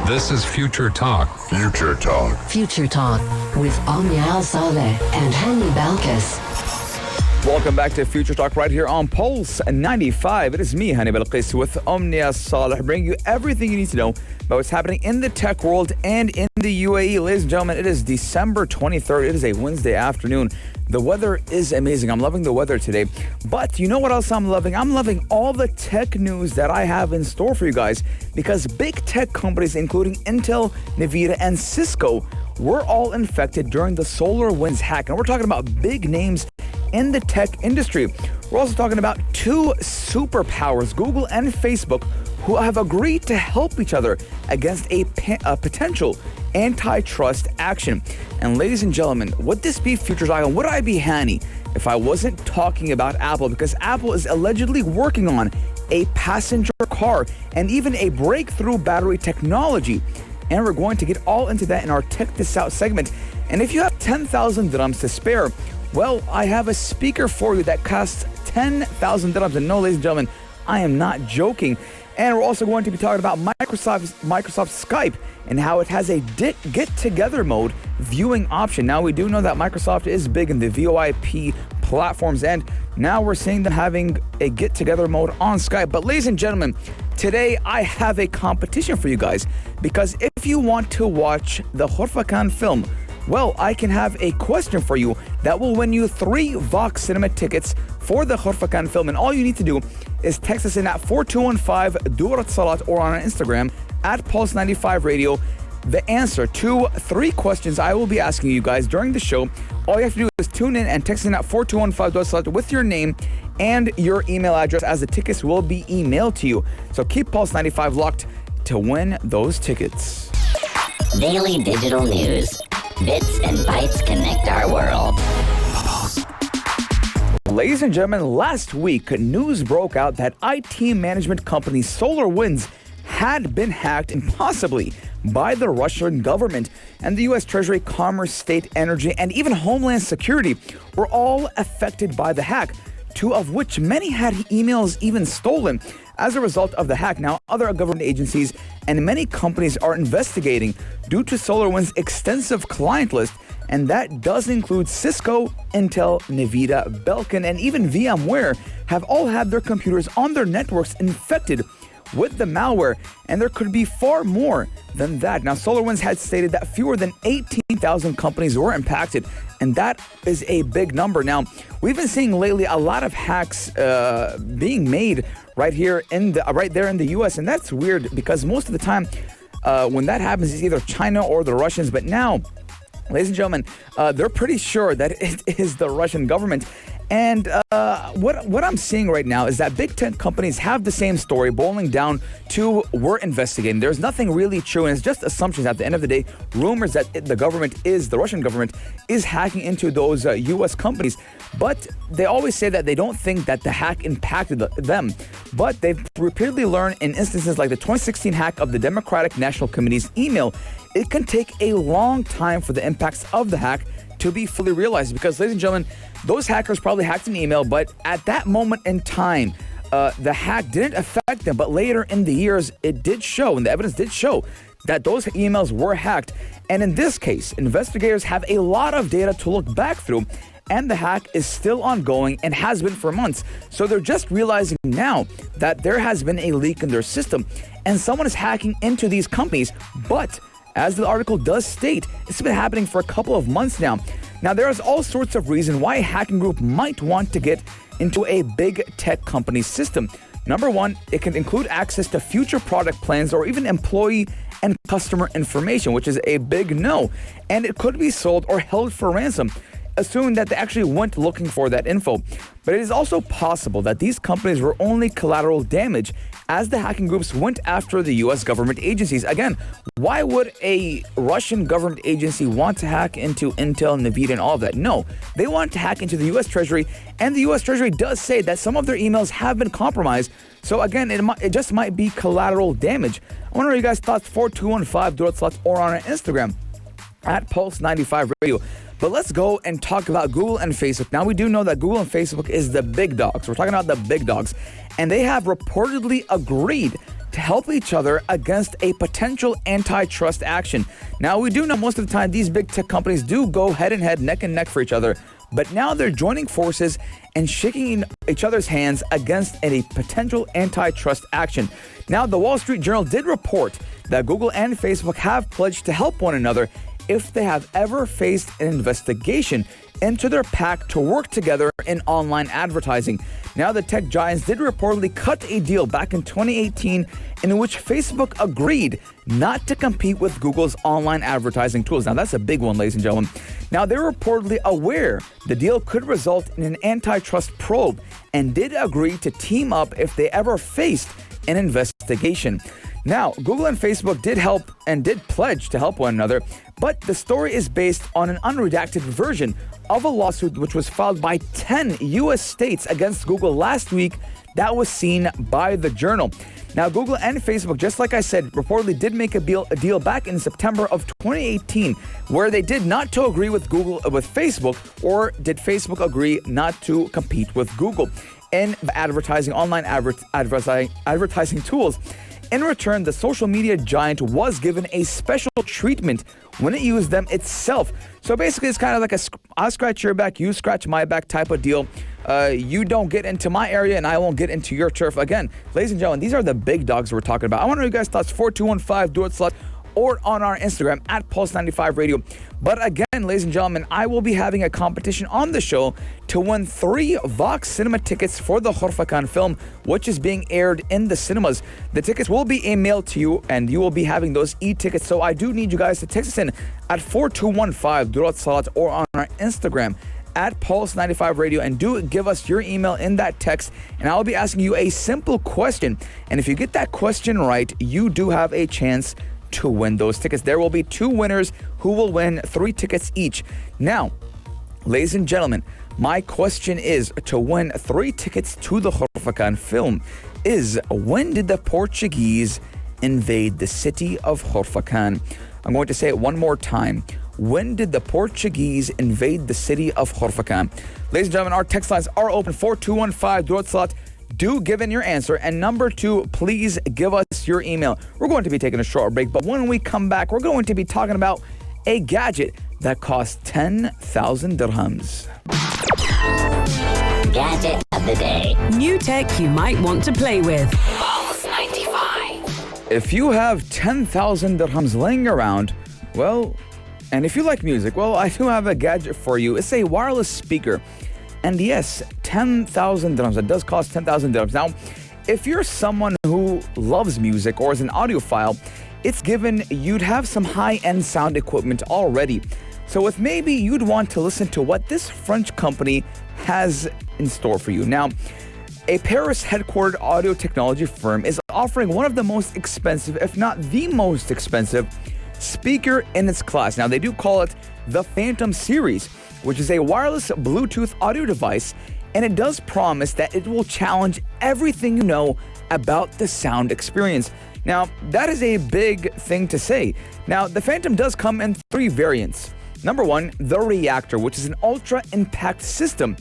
This is Future Talk. Future Talk. Future Talk with Omnia Saleh and Hani Balkis. Welcome back to Future Talk right here on Pulse 95. It is me, Hani Balkis, with Omnia Saleh, bringing you everything you need to know about what's happening in the tech world and in the UAE. Ladies and gentlemen, it is December 23rd. It is a Wednesday afternoon. The weather is amazing. I'm loving the weather today. But you know what else I'm loving? I'm loving all the tech news that I have in store for you guys, because big tech companies, including Intel, Nivida, and Cisco, were all infected during the SolarWinds hack. And we're talking about big names in the tech industry. We're also talking about two superpowers, Google and Facebook, who have agreed to help each other against a potential antitrust action. And ladies and gentlemen, would this be Future Talk? And would I be Hani if I wasn't talking about Apple? Because Apple is allegedly working on a passenger car and even a breakthrough battery technology. And we're going to get all into that in our Tech This Out segment. And if you have 10,000 dirhams to spare, well, I have a speaker for you that costs 10,000 dirhams. And no, ladies and gentlemen, I am not joking. And we're also going to be talking about Microsoft Skype and how it has a get-together mode viewing option. Now, we do know that Microsoft is big in the VoIP platforms, and now we're seeing them having a get-together mode on Skype. But ladies and gentlemen, today I have a competition for you guys, because if you want to watch the Khurfa Khan film, well, I can have a question for you that will win you 3 Vox Cinema tickets for the Khurfa Khan film. And all you need to do is text us in at 4215 Durat Salat or on our Instagram at Pulse95 Radio. The answer to 3 questions I will be asking you guys during the show. All you have to do is tune in and text in at 4215 Durat Salat with your name and your email address, as the tickets will be emailed to you. So keep Pulse95 locked to win those tickets. Daily digital news. Bits and bytes connect our world. Ladies and gentlemen, last week, news broke out that IT management company SolarWinds had been hacked, and possibly by the Russian government. And the U.S. Treasury, Commerce, State, Energy, and even Homeland Security were all affected by the hack, 2 of which many had emails even stolen as a result of the hack. Now, other government agencies and many companies are investigating due to SolarWinds' extensive client list, and that does include Cisco, Intel, Nivida, Belkin, and even VMware have all had their computers on their networks infected with the malware, and there could be far more than that. Now, SolarWinds had stated that fewer than 18,000 companies were impacted, and that is a big number. Now, we've been seeing lately a lot of hacks being made right there in the U.S., and that's weird, because most of the time when that happens, it's either China or the Russians. But now, ladies and gentlemen, they're pretty sure that it is the Russian government. And what I'm seeing right now is that big tech companies have the same story boiling down to we're investigating. There's nothing really true, and it's just assumptions at the end of the day. Rumors that the Russian government is hacking into those U.S. companies. But they always say that they don't think that the hack impacted them. But they've repeatedly learned in instances like the 2016 hack of the Democratic National Committee's email, it can take a long time for the impacts of the hack to be fully realized. Because, ladies and gentlemen, those hackers probably hacked an email, but at that moment in time, the hack didn't affect them. But later in the years, it did show, and the evidence did show, that those emails were hacked. And in this case, investigators have a lot of data to look back through, and the hack is still ongoing and has been for months. So they're just realizing now that there has been a leak in their system, and someone is hacking into these companies. But as the article does state, it's been happening for a couple of months now. Now, there's all sorts of reasons why a hacking group might want to get into a big tech company's system. Number one, it can include access to future product plans or even employee and customer information, which is a big no. And it could be sold or held for ransom, assuming that they actually went looking for that info. But it is also possible that these companies were only collateral damage, as the hacking groups went after the U.S. government agencies. Again, why would a Russian government agency want to hack into Intel, Nvidia, and all of that? No, they want to hack into the U.S. Treasury, and the U.S. Treasury does say that some of their emails have been compromised. So again, it just might be collateral damage. I want to know your guys' thoughts. 4215 Durat Salat or on our Instagram at Pulse95 Radio. But let's go and talk about Google and Facebook. Now, we do know that Google and Facebook is the big dogs. We're talking about the big dogs. And they have reportedly agreed to help each other against a potential antitrust action. Now, we do know most of the time these big tech companies do go head and head, neck and neck for each other. But now they're joining forces and shaking each other's hands against a potential antitrust action. Now, the Wall Street Journal did report that Google and Facebook have pledged to help one another if they have ever faced an investigation into their pact to work together in online advertising. Now, the tech giants did reportedly cut a deal back in 2018 in which Facebook agreed not to compete with Google's online advertising tools. Now, that's a big one, ladies and gentlemen. Now, they're reportedly aware the deal could result in an antitrust probe and did agree to team up if they ever faced an investigation. Now, Google and Facebook did help and did pledge to help one another, but the story is based on an unredacted version of a lawsuit which was filed by 10 U.S. states against Google last week that was seen by the Journal. Now, Google and Facebook, just like I said, reportedly did make a deal back in September of 2018 where they did not to agree with Facebook, or did Facebook agree not to compete with Google in advertising, online advertising tools. In return, the social media giant was given a special treatment when it used them itself. So basically, it's kind of like I'll scratch your back, you scratch my back type of deal. You don't get into my area and I won't get into your turf. Again, ladies and gentlemen, these are the big dogs we're talking about. I want to know you guys' thoughts. 4215, do it slot, or on our Instagram at Pulse95 Radio. But again, ladies and gentlemen, I will be having a competition on the show to win 3 Vox Cinema tickets for the Khurfa Khan film, which is being aired in the cinemas. The tickets will be emailed to you, and you will be having those e-tickets. So I do need you guys to text us in at 4215, Durat Salat, or on our Instagram at Pulse95 Radio, and do give us your email in that text, and I'll be asking you a simple question. And if you get that question right, you do have a chance to win those tickets. There will be 2 winners who will win 3 tickets each. Now, ladies and gentlemen, my question is to win 3 tickets to the Khurfa Khan film is, when did the Portuguese invade the city of Khurfa Khan? I'm going to say it one more time. When did the Portuguese invade the city of Khurfa Khan? Ladies and gentlemen, our text lines are open. 4215 Durat Salat. Do give in your answer. And number 2, please give us your email. We're going to be taking a short break, but when we come back, we're going to be talking about a gadget that costs 10,000 dirhams. Gadget of the day. New tech you might want to play with. Pulse 95. If you have 10,000 dirhams laying around, well, and if you like music, well, I do have a gadget for you. It's a wireless speaker. And yes, 10,000 dirhams. It does cost 10,000 dirhams. Now, if you're someone who loves music or is an audiophile, it's given you'd have some high-end sound equipment already. So if maybe you'd want to listen to what this French company has in store for you. Now, a Paris-headquartered audio technology firm is offering one of the most expensive, if not the most expensive, speaker in its class. Now, they do call it the Phantom Series, which is a wireless Bluetooth audio device, and it does promise that it will challenge everything you know about the sound experience. Now, that is a big thing to say. Now, the Phantom does come in 3 variants. Number 1, the Reactor, which is an ultra-impact system.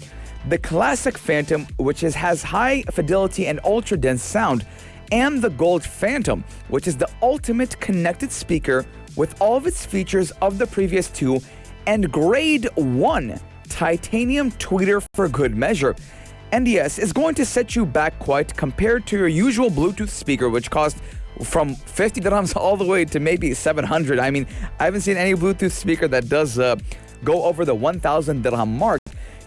The classic Phantom, which has high fidelity and ultra-dense sound. And the Gold Phantom, which is the ultimate connected speaker with all of its features of the previous 2, and Grade 1 titanium tweeter for good measure. And yes, it's going to set you back quite compared to your usual Bluetooth speaker, which costs from 50 dirhams all the way to maybe 700. I mean, I haven't seen any Bluetooth speaker that does go over the 1,000 dirham mark.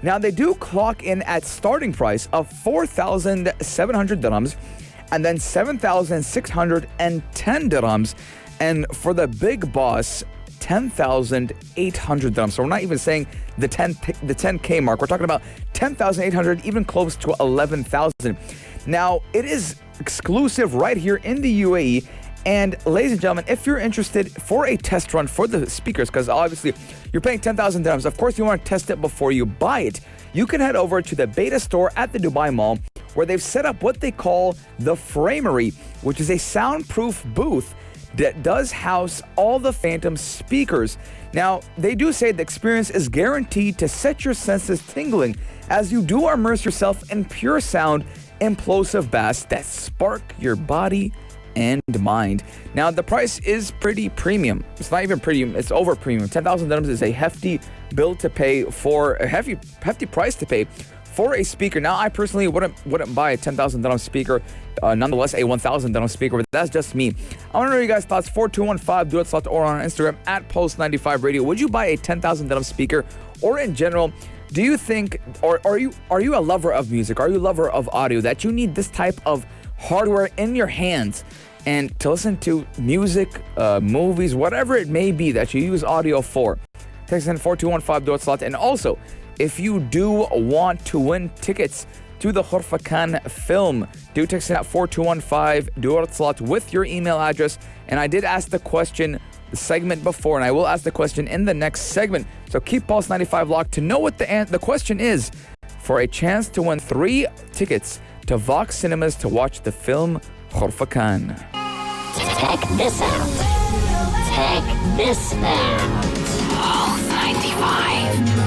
Now, they do clock in at starting price of 4,700 dirhams and then 7,610 dirhams. And for the big boss, 10,800 dirhams. So we're not even saying the 10K mark. We're talking about 10,800, even close to 11,000. Now, it is exclusive right here in the UAE. And ladies and gentlemen, if you're interested for a test run for the speakers, because obviously you're paying 10,000 dirhams, of course you want to test it before you buy it, you can head over to the beta store at the Dubai Mall, where they've set up what they call the Framery, which is a soundproof booth that does house all the Phantom speakers. Now, they do say the experience is guaranteed to set your senses tingling as you do immerse yourself in pure sound, implosive bass that spark your body and mind. Now, the price is pretty premium. It's not even premium, it's over premium. 10,000 dirhams is a hefty bill to pay for, a hefty price to pay for a speaker. Now, I personally wouldn't buy a 10,000 dirham speaker, nonetheless a 1,000 dirham speaker, but that's just me. I want to know your guys' thoughts. 4215, do it slot or on Instagram at Post95 Radio. Would you buy a 10,000 dirham speaker, or in general, do you think, or are you a lover of music? Are you a lover of audio that you need this type of hardware in your hands and to listen to music, movies, whatever it may be that you use audio for? Text in 4215, do it slot. And also, if you do want to win tickets to the Khurfa Khan film, do text in at 4215, do it slot with your email address. And I did ask the question the segment before, and I will ask the question in the next segment. So keep Pulse 95 locked to know what the question is for a chance to win 3 tickets to Vox Cinemas to watch the film Khurfa Khan. Check this out. Check this out. Pulse 95.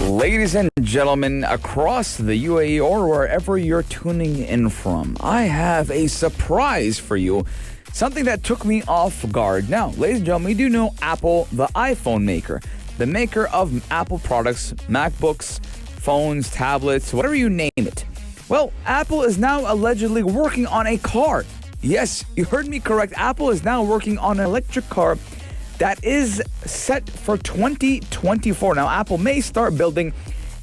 Ladies and gentlemen, across the UAE or wherever you're tuning in from, I have a surprise for you. Something that took me off guard. Now, ladies and gentlemen, we do know Apple, the iPhone maker, the maker of Apple products, MacBooks, phones, tablets, whatever you name it. Well, Apple is now allegedly working on a car. Yes, you heard me correct. Apple is now working on an electric car that is set for 2024. Now, Apple may start building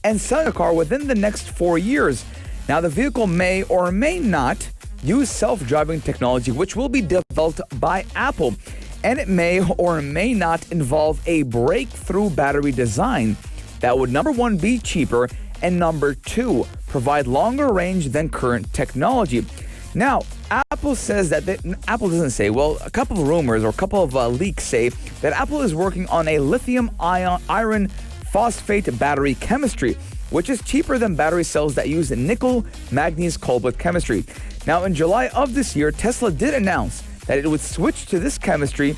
and selling a car within the next 4 years. Now, the vehicle may or may not use self-driving technology, which will be developed by Apple. And it may or may not involve a breakthrough battery design that would, number one, be cheaper, and number two, provide longer range than current technology. Now, Apple says that Apple doesn't say, well, a couple of rumors or a couple of leaks say that Apple is working on a lithium iron phosphate battery chemistry, which is cheaper than battery cells that use nickel manganese cobalt chemistry. Now, in July of this year, Tesla did announce that it would switch to this chemistry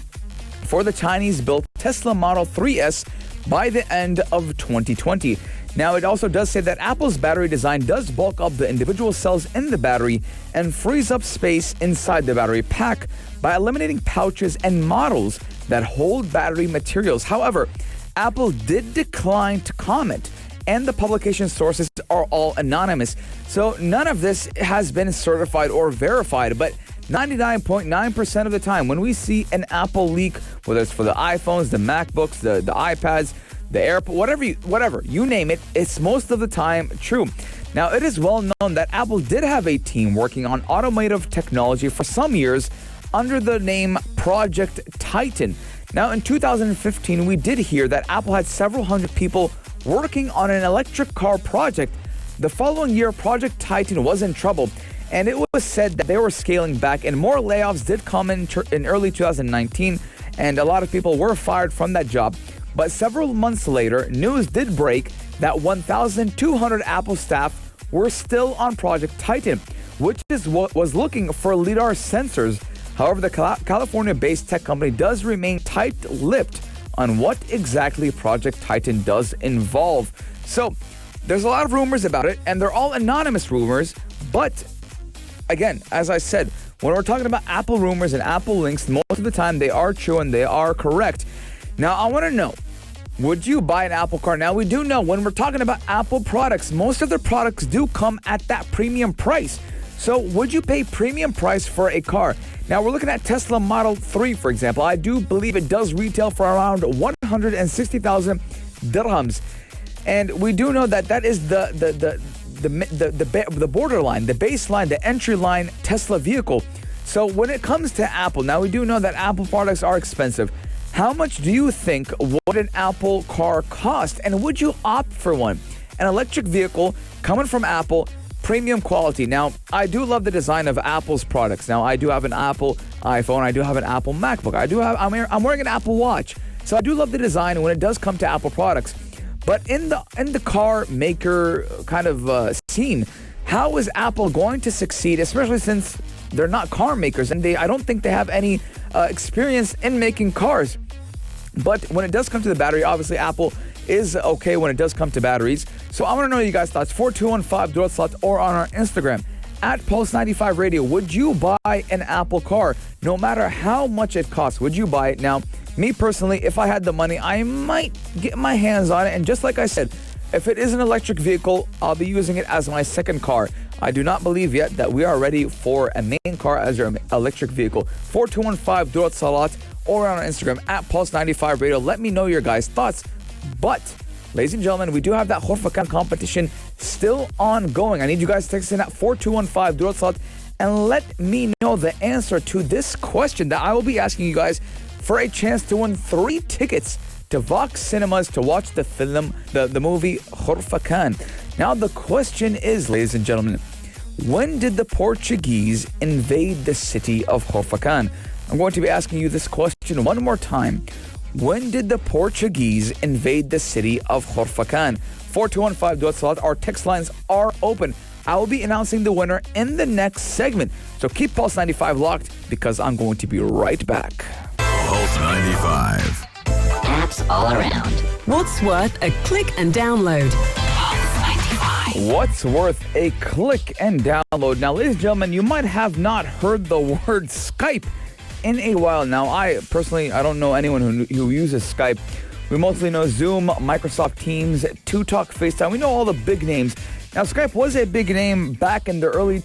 for the Chinese-built Tesla Model 3S by the end of 2020. Now, it also does say that Apple's battery design does bulk up the individual cells in the battery and frees up space inside the battery pack by eliminating pouches and models that hold battery materials. However, Apple did decline to comment, and the publication sources are all anonymous. So none of this has been certified or verified, but 99.9% of the time when we see an Apple leak, whether it's for the iPhones, the MacBooks, the iPads, the AirPods, whatever, you name it, it's most of the time true. Now, it is well known that Apple did have a team working on automotive technology for some years under the name Project Titan. Now, in 2015, we did hear that Apple had several hundred people working on an electric car project. The following year, Project Titan was in trouble, and it was said that they were scaling back, and more layoffs did come in early 2019, and a lot of people were fired from that job. But several months later, news did break that 1,200 Apple staff were still on Project Titan, which is what was looking for LiDAR sensors. However, the California-based tech company does remain tight-lipped on what exactly Project Titan does involve. So, there's a lot of rumors about it, and they're all anonymous rumors. But, again, as I said, when we're talking about Apple rumors and Apple links, most of the time they are true and they are correct. Now, I want to know, would you buy an Apple car? Now, we do know when we're talking about Apple products, most of their products do come at that premium price. So, would you pay premium price for a car? Now, we're looking at Tesla Model 3, for example. I do believe it does retail for around 160,000 dirhams. And we do know that that is the borderline, the baseline, the entry line Tesla vehicle. So when it comes to Apple, now we do know that Apple products are expensive. How much do you think would an Apple car cost? And would you opt for one? An electric vehicle coming from Apple, premium quality. Now, I do love the design of Apple's products. Now, I do have an Apple iPhone. I do have an Apple MacBook. I'm wearing an Apple Watch. So I do love the design when it does come to Apple products. But in the car maker kind of scene, how is Apple going to succeed, especially since they're not car makers and I don't think they have any experience in making cars. But when it does come to the battery, obviously Apple is okay when it does come to batteries. So I want to know you guys' thoughts. 4215 slot or on our Instagram at Pulse 95 Radio. Would you buy an Apple car? No matter how much it costs, would you buy it? Now, me personally, if I had the money, I might get my hands on it. And just like I said, if it is an electric vehicle, I'll be using it as my second car. I do not believe yet that we are ready for a main car as your electric vehicle. 4215 Durat Salat or on Instagram at Pulse 95 Radio. Let me know your guys' thoughts. But, ladies and gentlemen, we do have that Khurfakan competition still ongoing. I need you guys to text in at 4215 Durat Salat and let me know the answer to this question that I will be asking you guys for a chance to win 3 tickets to Vox Cinemas to watch the film, the movie Khurfakan. Now the question is, ladies and gentlemen, when did the Portuguese invade the city of Khurfakan? I'm going to be asking you this question one more time. When did the Portuguese invade the city of Khurfakan? 4215 Duat Salat. Our text lines are open. I will be announcing the winner in the next segment. So keep Pulse 95 locked because I'm going to be right back. Pulse 95. Apps all around. What's worth a click and download? What's worth a click and download? Now, ladies and gentlemen, you might have not heard the word Skype in a while now. I don't know anyone who uses Skype. We mostly know Zoom, Microsoft Teams, 2Talk, FaceTime. We know all the big names. Now, Skype was a big name back in the early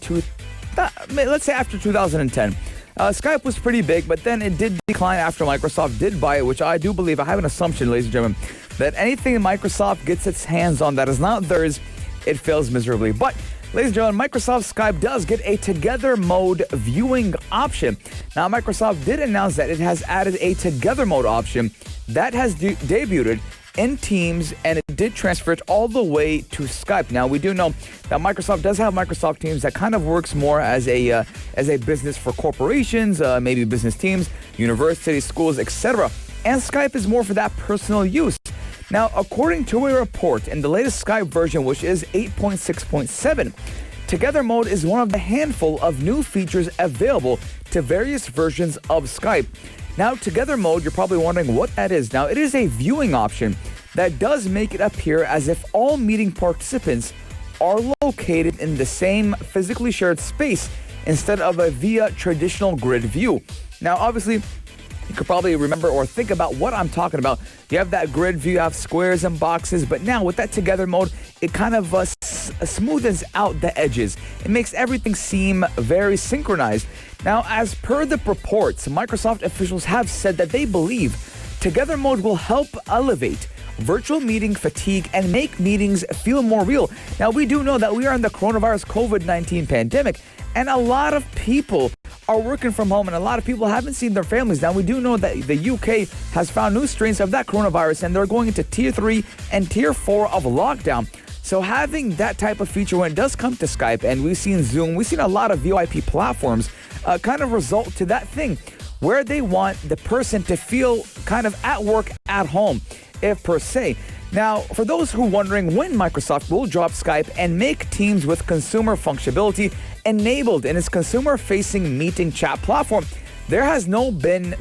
let's say after 2010. Skype was pretty big, but then it did decline after Microsoft did buy it, which I do believe. I have an assumption, ladies and gentlemen, that anything Microsoft gets its hands on that is not theirs, it fails miserably. But, ladies and gentlemen, Microsoft Skype does get a together mode viewing option. Now, Microsoft did announce that it has added a together mode option that has debuted in Teams, and it did transfer it all the way to Skype. Now, we do know that Microsoft does have Microsoft Teams that kind of works more as a business for corporations, maybe business teams, universities, schools, etc. And Skype is more for that personal use. Now, according to a report in the latest Skype version, which is 8.6.7, Together Mode is one of the handful of new features available to various versions of Skype. Now, Together Mode, you're probably wondering what that is. Now, it is a viewing option that does make it appear as if all meeting participants are located in the same physically shared space instead of via traditional grid view. Now, obviously, you could probably remember or think about what I'm talking about. You have that grid view, you have squares and boxes, but now with that Together Mode, it kind of smoothens out the edges. It makes everything seem very synchronized. Now, as per the reports, Microsoft officials have said that they believe Together Mode will help elevate virtual meeting fatigue and make meetings feel more real. Now, we do know that we are in the coronavirus COVID-19 pandemic, and a lot of people are working from home, and a lot of people haven't seen their families. Now, we do know that the UK has found new strains of that coronavirus, and they're going into Tier 3 and Tier 4 of lockdown. So having that type of feature when it does come to Skype, and we've seen Zoom, we've seen a lot of VoIP platforms kind of result to that thing where they want the person to feel kind of at work at home, if per se. Now, for those who are wondering when Microsoft will drop Skype and make Teams with consumer functionality enabled in its consumer-facing meeting chat platform, there has no been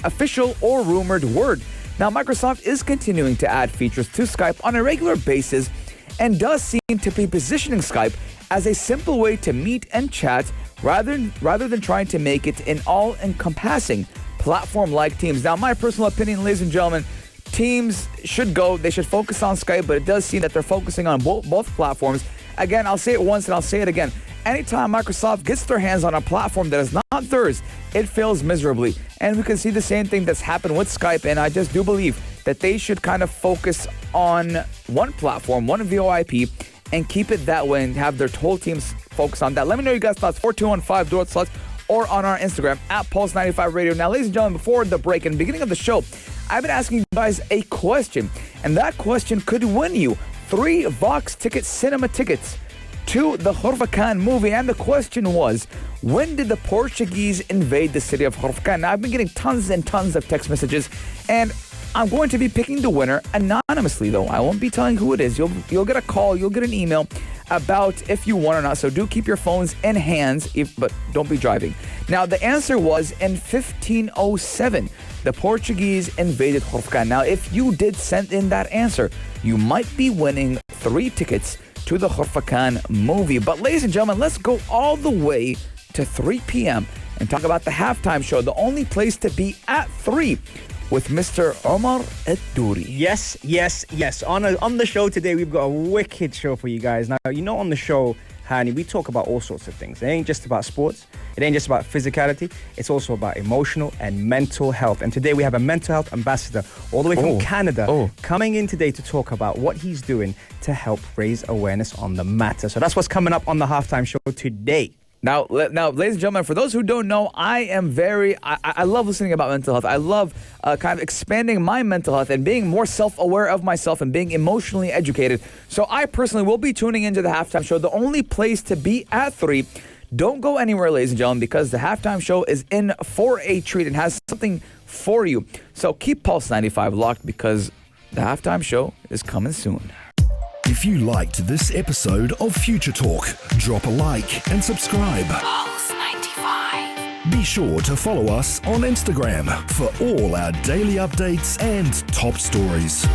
official or rumored word. Now, Microsoft is continuing to add features to Skype on a regular basis and does seem to be positioning Skype as a simple way to meet and chat rather than trying to make it an all-encompassing platform like Teams. Now, my personal opinion, ladies and gentlemen, Teams should go. They should focus on Skype, but it does seem that they're focusing on both platforms. Again, I'll say it once and I'll say it again. Anytime Microsoft gets their hands on a platform that is not theirs, it fails miserably. And we can see the same thing that's happened with Skype, and I just do believe that they should kind of focus on one platform, one VoIP, and keep it that way and have their whole teams focus on that. Let me know your guys' thoughts, 4215 Durat Sluts, or on our Instagram, at Pulse95 Radio. Now, ladies and gentlemen, before the break and the beginning of the show, I've been asking you guys a question, and that question could win you 3 Vox cinema tickets to the Khurfakan movie. And the question was, when did the Portuguese invade the city of Khurfakan? Now, I've been getting tons and tons of text messages, and I'm going to be picking the winner anonymously, though. I won't be telling who it is. You'll get a call, you'll get an email about if you won or not. So do keep your phones in hands, but don't be driving. Now, the answer was in 1507, the Portuguese invaded Khurfakan. Now, if you did send in that answer, you might be winning 3 tickets to the Khurfakan movie. But ladies and gentlemen, let's go all the way to 3 p.m. and talk about the halftime show, the only place to be at 3 with Mr. Omar Ad-Duri. Yes. On the show today, we've got a wicked show for you guys. Now, on the show, Hani, we talk about all sorts of things. It ain't just about sports. It ain't just about physicality. It's also about emotional and mental health. And today we have a mental health ambassador all the way from Canada coming in today to talk about what he's doing to help raise awareness on the matter. So that's what's coming up on the halftime show today. Now, ladies and gentlemen, for those who don't know, I love listening about mental health. I love kind of expanding my mental health and being more self-aware of myself and being emotionally educated. So I personally will be tuning into the halftime show, the only place to be at 3. Don't go anywhere, ladies and gentlemen, because the halftime show is in for a treat and has something for you. So keep Pulse 95 locked because the halftime show is coming soon. If you liked this episode of Future Talk, drop a like and subscribe. Pulse 95. Be sure to follow us on Instagram for all our daily updates and top stories.